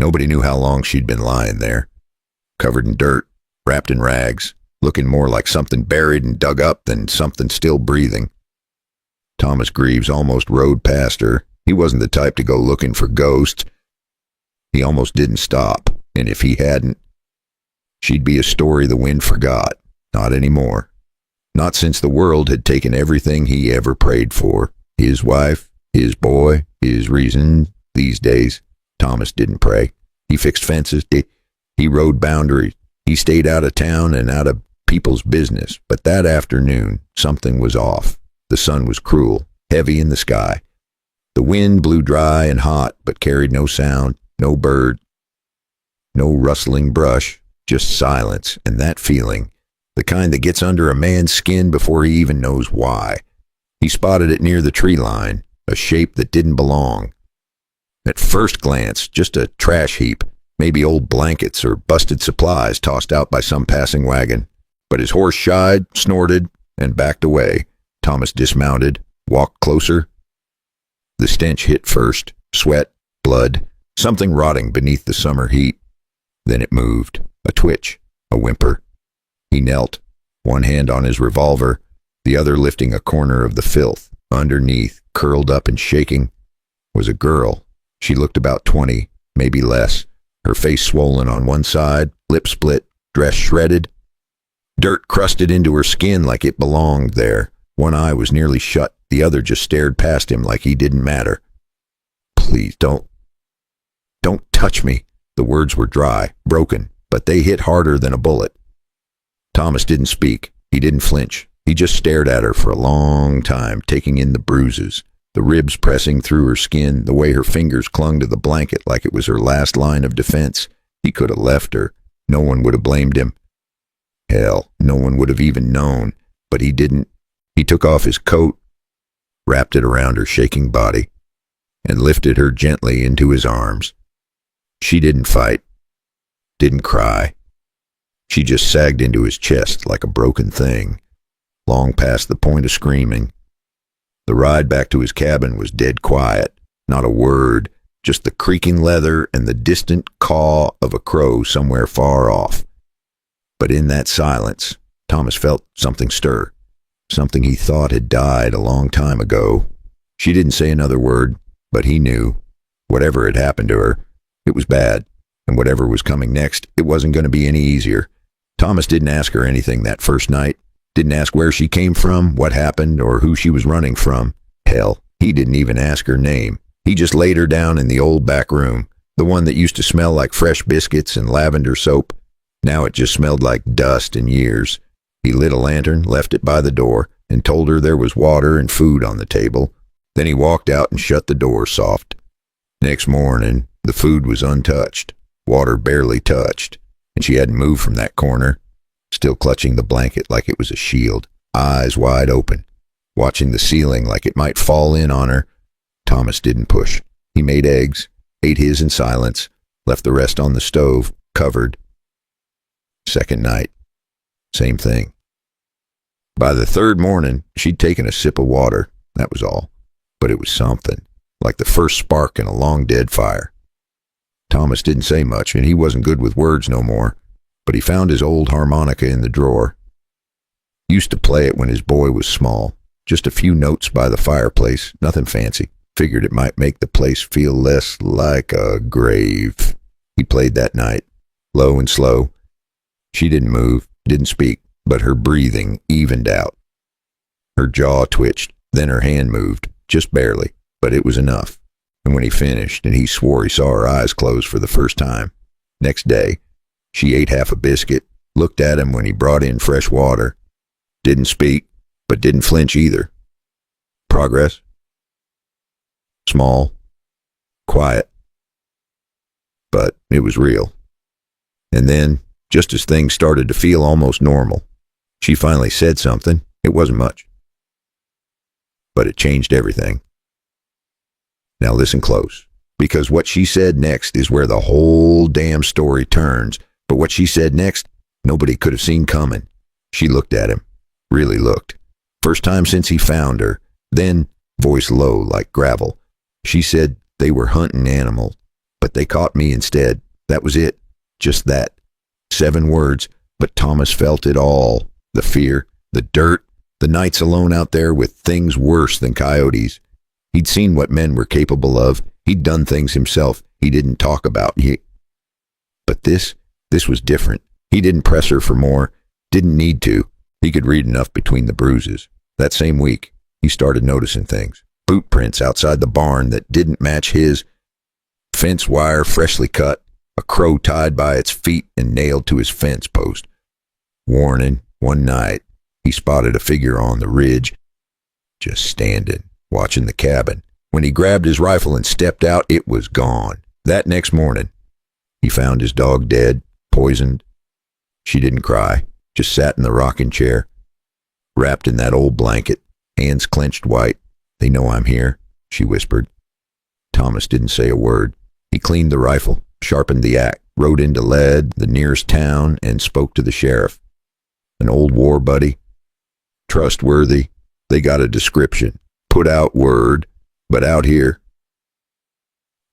Nobody knew how long she'd been lying there, covered in dirt, wrapped in rags, looking more like something buried and dug up than something still breathing. Thomas Greaves almost rode past her. He wasn't the type to go looking for ghosts. He almost didn't stop, and if he hadn't, she'd be a story the wind forgot. Not anymore. Not since the world had taken everything he ever prayed for. His wife, his boy, his reason. These days, Thomas didn't pray. He fixed fences. He rode boundaries. He stayed out of town and out of people's business. But that afternoon, something was off. The sun was cruel, heavy in the sky. The wind blew dry and hot, but carried no sound, no bird, no rustling brush, just silence, and that feeling, the kind that gets under a man's skin before he even knows why. He spotted it near the tree line, a shape that didn't belong. At first glance, just a trash heap, maybe old blankets or busted supplies tossed out by some passing wagon. But his horse shied, snorted, and backed away. Thomas dismounted, walked closer. The stench hit first, sweat, blood, something rotting beneath the summer heat. Then it moved, a twitch, a whimper. He knelt, one hand on his revolver, the other lifting a corner of the filth. Underneath, curled up and shaking, was a girl. She looked about 20, maybe less, her face swollen on one side, lip split, dress shredded. Dirt crusted into her skin like it belonged there. One eye was nearly shut, the other just stared past him like he didn't matter. "Please, don't touch me." The words were dry, broken, but they hit harder than a bullet. Thomas didn't speak. He didn't flinch. He just stared at her for a long time, taking in the bruises, the ribs pressing through her skin, the way her fingers clung to the blanket like it was her last line of defense. He could have left her. No one would have blamed him. Hell, no one would have even known, but he didn't. He took off his coat, wrapped it around her shaking body, and lifted her gently into his arms. She didn't fight, didn't cry. She just sagged into his chest like a broken thing, long past the point of screaming. The ride back to his cabin was dead quiet, not a word, just the creaking leather and the distant caw of a crow somewhere far off. But in that silence, Thomas felt something stir, something he thought had died a long time ago. She didn't say another word, but he knew. Whatever had happened to her, it was bad, and whatever was coming next, it wasn't going to be any easier. Thomas didn't ask her anything that first night, didn't ask where she came from, what happened, or who she was running from. Hell, he didn't even ask her name. He just laid her down in the old back room, the one that used to smell like fresh biscuits and lavender soap. Now it just smelled like dust and years. He lit a lantern, left it by the door, and told her there was water and food on the table. Then he walked out and shut the door soft. Next morning, the food was untouched, water barely touched, and she hadn't moved from that corner, still clutching the blanket like it was a shield, eyes wide open, watching the ceiling like it might fall in on her. Thomas didn't push. He made eggs, ate his in silence, left the rest on the stove, covered. Second night, same thing. By the third morning, she'd taken a sip of water, that was all. But it was something, like the first spark in a long-dead fire. Thomas didn't say much, and he wasn't good with words no more, but he found his old harmonica in the drawer. Used to play it when his boy was small, just a few notes by the fireplace, nothing fancy. Figured it might make the place feel less like a grave. He played that night, low and slow. She didn't move, didn't speak, but her breathing evened out. Her jaw twitched, then her hand moved, just barely, but it was enough. And when he finished, and he swore he saw her eyes close for the first time. Next day, she ate half a biscuit, looked at him when he brought in fresh water. Didn't speak, but didn't flinch either. Progress? Small, quiet, but it was real. And then, just as things started to feel almost normal, she finally said something. It wasn't much, but it changed everything. Now listen close, because what she said next is where the whole damn story turns. But what she said next, nobody could have seen coming. She looked at him, really looked. First time since he found her. Then, voice low like gravel, she said they were hunting animals. But they caught me instead. That was it. Just that. 7 words, but Thomas felt it all. The fear, the dirt, the nights alone out there with things worse than coyotes. He'd seen what men were capable of. He'd done things himself he didn't talk about. But this was different. He didn't press her for more. Didn't need to. He could read enough between the bruises. That same week, he started noticing things. Boot prints outside the barn that didn't match his. Fence wire freshly cut. A crow tied by its feet and nailed to his fence post. Warning, one night, he spotted a figure on the ridge, just standing, watching the cabin. When he grabbed his rifle and stepped out, it was gone. That next morning, he found his dog dead, poisoned. She didn't cry, just sat in the rocking chair, wrapped in that old blanket, hands clenched white. "They know I'm here," she whispered. Thomas didn't say a word. He cleaned the rifle, sharpened the axe, rode into Lead, the nearest town, and spoke to the sheriff. An old war buddy, trustworthy. They got a description, put out word, but out here,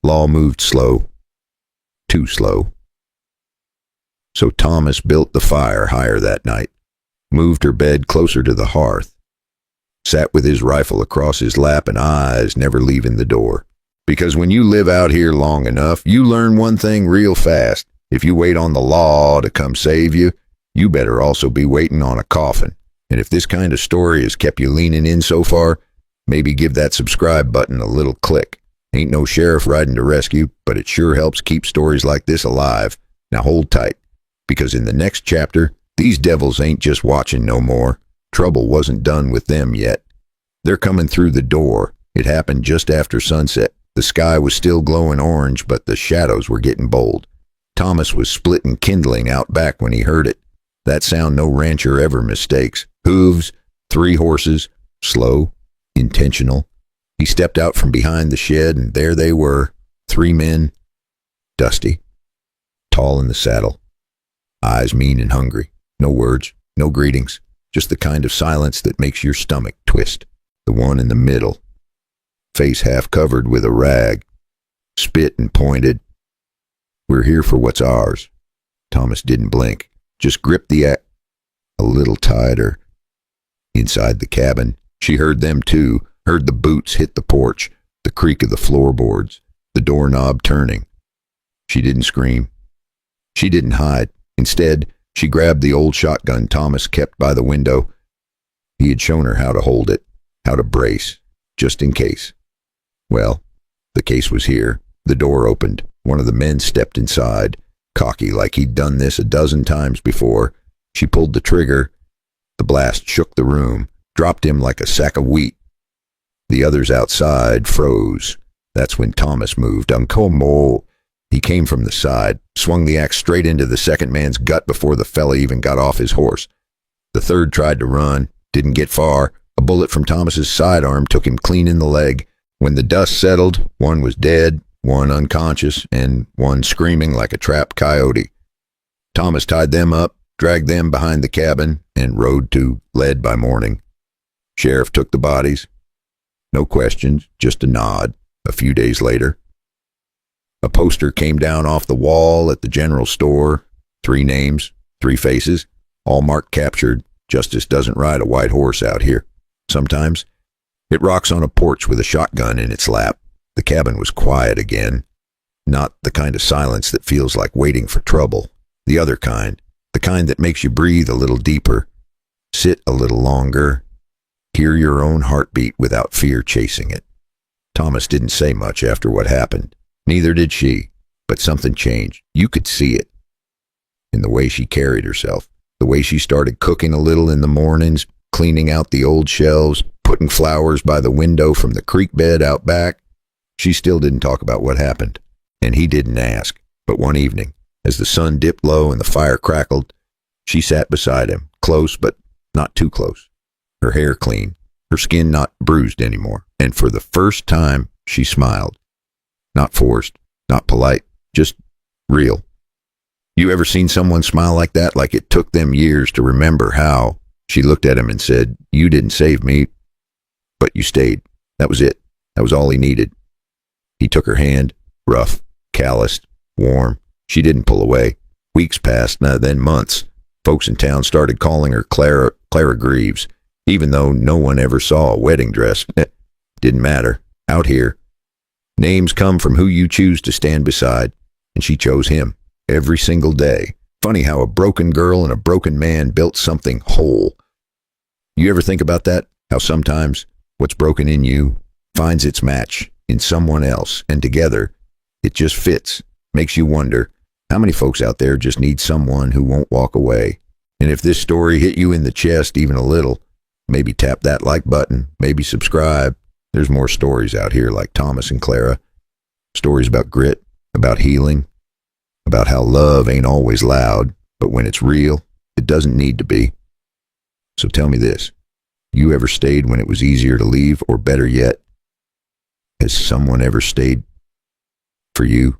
law moved slow, too slow. So Thomas built the fire higher that night, moved her bed closer to the hearth, sat with his rifle across his lap and eyes never leaving the door. Because when you live out here long enough, you learn one thing real fast. If you wait on the law to come save you, you better also be waiting on a coffin. And if this kind of story has kept you leaning in so far, maybe give that subscribe button a little click. Ain't no sheriff riding to rescue, but it sure helps keep stories like this alive. Now hold tight, because in the next chapter, these devils ain't just watching no more. Trouble wasn't done with them yet. They're coming through the door. It happened just after sunset. The sky was still glowing orange, but the shadows were getting bold. Thomas was splitting kindling out back when he heard it. That sound no rancher ever mistakes. Hooves, 3 horses, slow, intentional. He stepped out from behind the shed, and there they were, 3 men, dusty, tall in the saddle, eyes mean and hungry. No words, no greetings, just the kind of silence that makes your stomach twist. The one in the middle, face half covered with a rag, spit and pointed. "We're here for what's ours." Thomas didn't blink, just gripped the axe a little tighter. Inside the cabin, she heard them too, heard the boots hit the porch, the creak of the floorboards, the doorknob turning. She didn't scream. She didn't hide. Instead, she grabbed the old shotgun Thomas kept by the window. He had shown her how to hold it, how to brace, just in case. Well, the case was here. The door opened. One of the men stepped inside, cocky like he'd done this a dozen times before. She pulled the trigger. The blast shook the room, dropped him like a sack of wheat. The others outside froze. That's when Thomas moved. Uncommode. He came from the side, swung the axe straight into the second man's gut before the fella even got off his horse. The third tried to run, didn't get far. A bullet from Thomas's sidearm took him clean in the leg. When the dust settled, one was dead, one unconscious, and one screaming like a trapped coyote. Thomas tied them up, dragged them behind the cabin, and rode to Lead by morning. Sheriff took the bodies. No questions, just a nod. A few days later, a poster came down off the wall at the general store. 3 names, 3 faces, all marked captured. Justice doesn't ride a white horse out here. Sometimes it rocks on a porch with a shotgun in its lap. The cabin was quiet again. Not the kind of silence that feels like waiting for trouble. The other kind. The kind that makes you breathe a little deeper, sit a little longer, hear your own heartbeat without fear chasing it. Thomas didn't say much after what happened. Neither did she. But something changed. You could see it. In the way she carried herself. The way she started cooking a little in the mornings, cleaning out the old shelves, putting flowers by the window from the creek bed out back. She still didn't talk about what happened, and he didn't ask. But one evening, as the sun dipped low and the fire crackled, she sat beside him, close but not too close. Her hair clean, her skin not bruised anymore, and for the first time she smiled. Not forced, not polite, just real. You ever seen someone smile like that, like it took them years to remember how? She looked at him and said, "You didn't save me, but you stayed." That was it. That was all he needed. He took her hand, rough, calloused, warm. She didn't pull away. Weeks passed, then months. Folks in town started calling her Clara Greaves, even though no one ever saw a wedding dress. Didn't matter. Out here, names come from who you choose to stand beside, and she chose him every single day. Funny how a broken girl and a broken man built something whole. You ever think about that? How sometimes what's broken in you finds its match in someone else, and together it just fits. Makes you wonder, how many folks out there just need someone who won't walk away? And if this story hit you in the chest even a little, maybe tap that like button, maybe subscribe. There's more stories out here like Thomas and Clara. Stories about grit, about healing, about how love ain't always loud, but when it's real, it doesn't need to be. So tell me this, you ever stayed when it was easier to leave, or better yet, has someone ever stayed for you?